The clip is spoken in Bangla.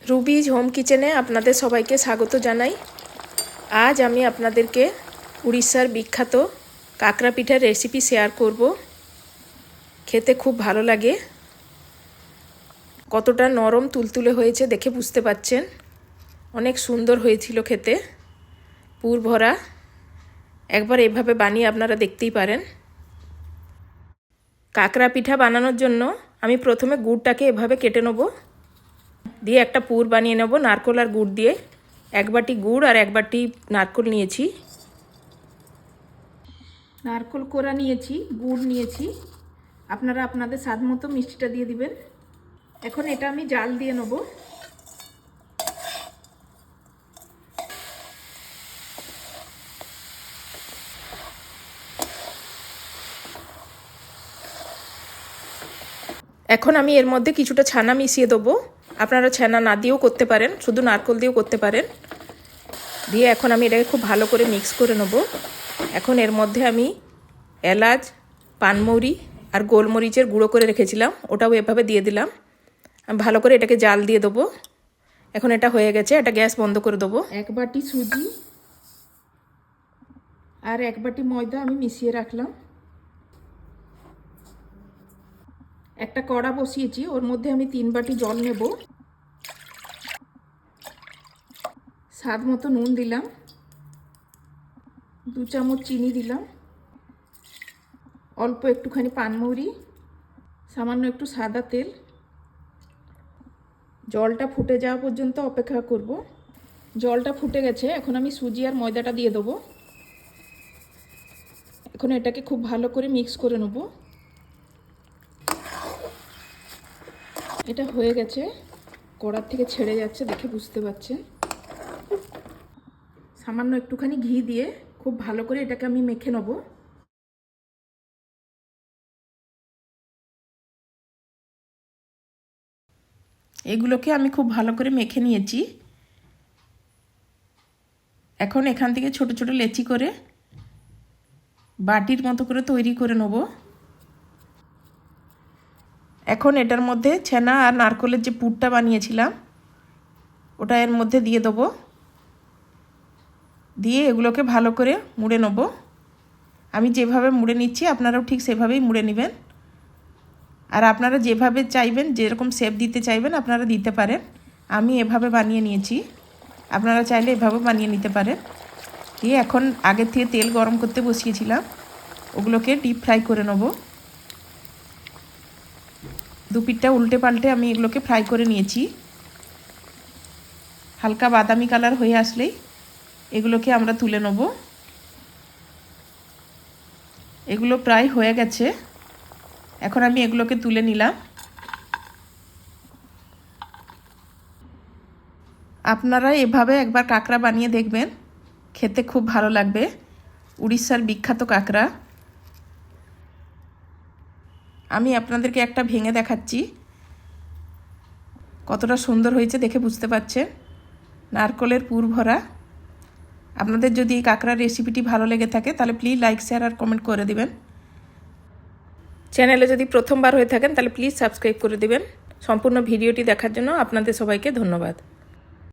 রুবিজ হোম কিচেনে আপনাদের সবাইকে স্বাগত জানাই। আজ আমি আপনাদেরকে উড়িষ্যার বিখ্যাত কাঁকড়া পিঠার রেসিপি শেয়ার করব। খেতে খুব ভালো লাগে। কতটা নরম তুলতুলে হয়েছে দেখে বুঝতে পাচ্ছেন। অনেক সুন্দর হয়েছিল খেতে, পুর ভরা। একবার এভাবে বানিয়ে আপনারা দেখতেই পারেন। কাঁকড়া পিঠা বানানোর জন্য আমি প্রথমে গুড়টাকে এভাবে কেটে নেব, দিয়ে একটা পুর বানিয়ে নেব নারকেল আর গুড় দিয়ে। এক বাটি গুড় আর এক বাটি নারকেল নিয়েছি, নারকেল কোড়া নিয়েছি, গুড় নিয়েছি। আপনারা আপনাদের স্বাদ মতো মিষ্টিটা দিয়ে দিবেন। এখন এটা আমি জাল দিয়ে নেব। এখন আমি এর মধ্যে কিছুটা ছানা মিশিয়ে দেবো। আপনারা ছানা না দিয়েও করতে পারেন, শুধু নারকেল দিয়েও করতে পারেন। দিয়ে এখন আমি এটাকে খুব ভালো করে মিক্স করে নেব। এখন এর মধ্যে আমি এলাচ, পানমৌরি আর গোলমরিচের গুঁড়ো করে রেখেছিলাম, ওটাও এভাবে দিয়ে দিলাম। আমি ভালো করে এটাকে জাল দিয়ে দেবো। এখন এটা হয়ে গেছে, এটা গ্যাস বন্ধ করে দেবো। এক বাটি সুজি আর এক বাটি ময়দা আমি মিশিয়ে রাখলাম। একটা কড়া বসিয়েছি, ওর মধ্যে আমি 3 বাটি জল নেব। স্বাদ মতো নুন দিলাম, 2 চামচ চিনি দিলাম, অল্প একটুখানি পানমৌরি, সামান্য একটু সাদা তেল। জলটা ফুটে যাওয়া পর্যন্ত অপেক্ষা করব। জলটা ফুটে গেছে, এখন আমি সুজি আর ময়দাটা দিয়ে দেবো। এখন এটাকে খুব ভালো করে মিক্স করে নেব। এটা হয়ে গেছে, কড়ার থেকে ছেড়ে যাচ্ছে দেখে বুঝতে পারছেন। সামান্য একটুখানি ঘি দিয়ে খুব ভালো করে এটাকে আমি মেখে নেব। এগুলোকে আমি খুব ভালো করে মেখে নিয়েছি। এখন এখান থেকে ছোট ছোট লেচি করে বাটির মতো করে তৈরি করে নেব। এখন এটার মধ্যে ছানা আর নারকেলের যে পুরটা বানিয়েছিলাম ওটা এর মধ্যে দিয়ে দেবো। দিয়ে এগুলোকে ভালো করে মুড়ে নেব। আমি যেভাবে মুড়ে নিচ্ছি আপনারাও ঠিক সেভাবেই মুড়ে নেবেন। আর আপনারা যেভাবে চাইবেন, যেরকম শেপ দিতে চাইবেন আপনারা দিতে পারেন। আমি এভাবে বানিয়ে নিয়েছি, আপনারা চাইলে এভাবে বানিয়ে নিতে পারেন। দিয়ে এখন আগের থেকে তেল গরম করতে বসিয়েছিলাম, ওগুলোকে ডিপ ফ্রাই করে নেব। 2 পিঠটা উল্টে পাল্টে আমি এগুলোকে ফ্রাই করে নিয়েছি। হালকা বাদামি কালার হয়ে আসলেই এগুলোকে আমরা তুলে নেব। এগুলো প্রায় হয়ে গেছে, এখন আমি এগুলোকে তুলে নিলাম। আপনারা এভাবে একবার কাঁকড়া বানিয়ে দেখবেন, খেতে খুব ভালো লাগবে। উড়িষ্যার বিখ্যাত কাঁকড়া। আমি আপনাদেরকে একটা ভেঙে দেখাচ্ছি, কতটা সুন্দর হয়েছে দেখে বুঝতে পারছেন। নারকেলের পুর ভরা। আপনাদের যদি এই কাঁকড়ার রেসিপিটি ভালো লেগে থাকে তাহলে প্লিজ লাইক, শেয়ার আর কমেন্ট করে দিবেন। চ্যানেলে যদি প্রথমবার হয়ে থাকেন তাহলে প্লিজ সাবস্ক্রাইব করে দিবেন। সম্পূর্ণ ভিডিওটি দেখার জন্য আপনাদের সবাইকে ধন্যবাদ।